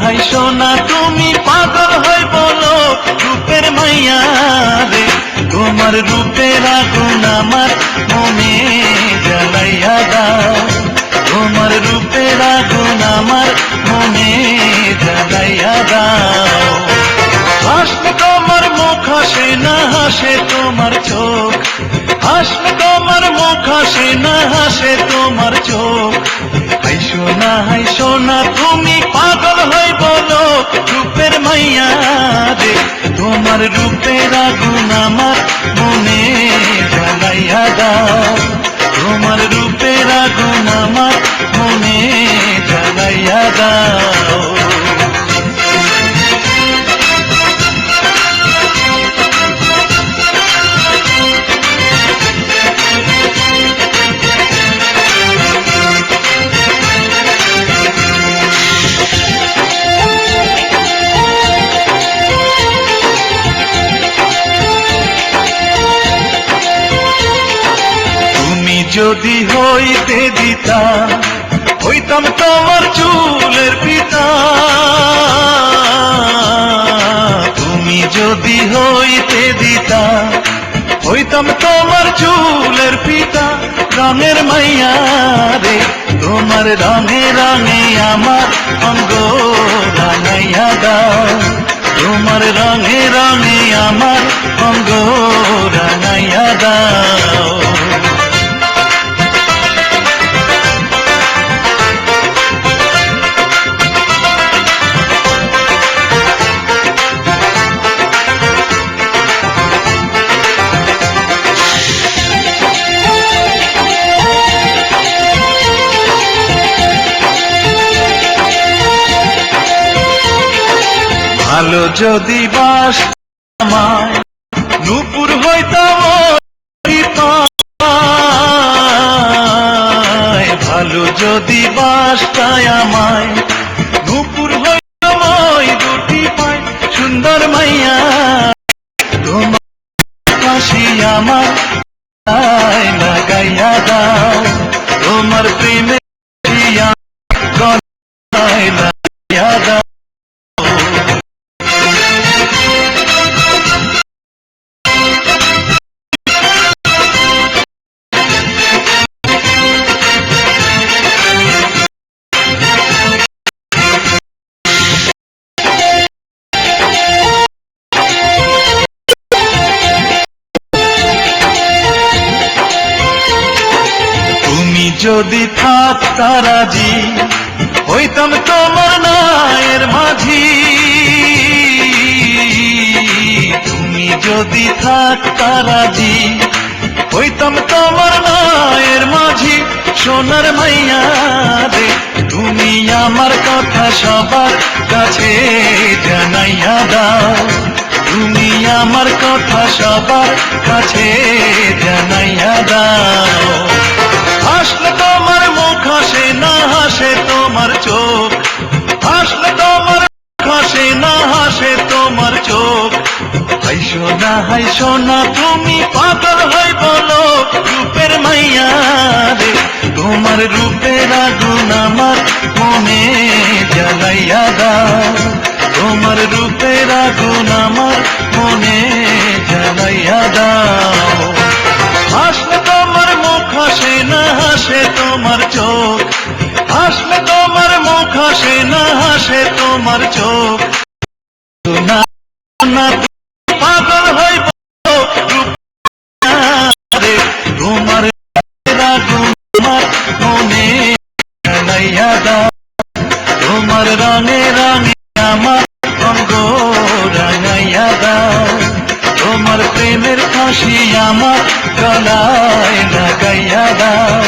High সোনা তুমি পাগল হই বলো রূপের মাইয়া রে, তোমার রূপের আগুন আমার মনে জ্বালাইয়া দাও, তোমার রূপের আগুন আমার মনে জ্বালাইয়া দাও। হাসলে তোমার মুখ হাসে না হাসে তোমার চোখ, হাসলে তোমার মুখ হাসে না হাসে তোমার চোখ। হাই সোনা তুমি পাগল হই বলো রূপের মাইয়া রে, তোমার রূপের আগুন আমার মনে জ্বালাইয়া দাও, তোমার রূপের আগুন আমার মনে জ্বালাইয়া দাও। যদি হইতে দিতা হইতাম তোমার চুলের পিতা, তুমি যদি হইতে দিতা হইতাম তোমার চুলের পিতা। রঙের মাইয়া রে, তোমার রঙে রঙে আমার অঙ্গ রাঙাইয়া দাও, তোমার রঙে রঙে আমার অঙ্গ রাঙাইয়া দাও। ভালো যদি বাস আমায় নূপুর হইতাম, ভালো যদি বাসটায় আমায় নূপুর হইতাম ওই দুটি পায়। সুন্দর মাইয়া তোমার হাসি আমার লাগাইয়া দাও, তোমার প্রেমে গলায় লাগাইয়া দাও। যদি থাকতা রাজি হইতাম তোমার নায়ের মাঝি, তুমি যদি থাকতা রাজি হইতাম তোমার নায়ের মাঝি। সোনার মাইয়া রে, তুমি আমার কথা সবার কাছে জানাইয়া দাও, তুমি আমার কথা সবার কাছে জানাইয়া দাও। হাসলে তোমার মুখ হাসে না হাসে তোমার চোখ, হাসলে তোমার মুখ হাসে না হাসে তোমার চোখ। হাই সোনা তুমি পাগল হই বলো রূপের মাইয়া রে, তোমার রূপের আগুন আমার মনে জ্বালাইয়া দাও, তোমার রূপের আগুন আমার মনে জ্বালাইয়া দাও। হাসলে তোমার মুখ হাসে না হাসে তোমার চোখ, হাসলে তোমার মুখ হাসে না হাসে তোমার চোখ। পাগল হই বলো রে, তোমার আগুন আমার মনে জ্বালাইয়া দাও, তোমার রঙে রঙে আমার অঙ্গ রাঙাইয়া দাও, তোমার প্রেমের ফাঁসি আমার গলায় লাগাইয়া দাও,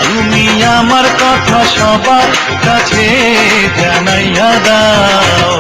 তুমি আমার কথা সবার কাছে জানাইয়া দাও।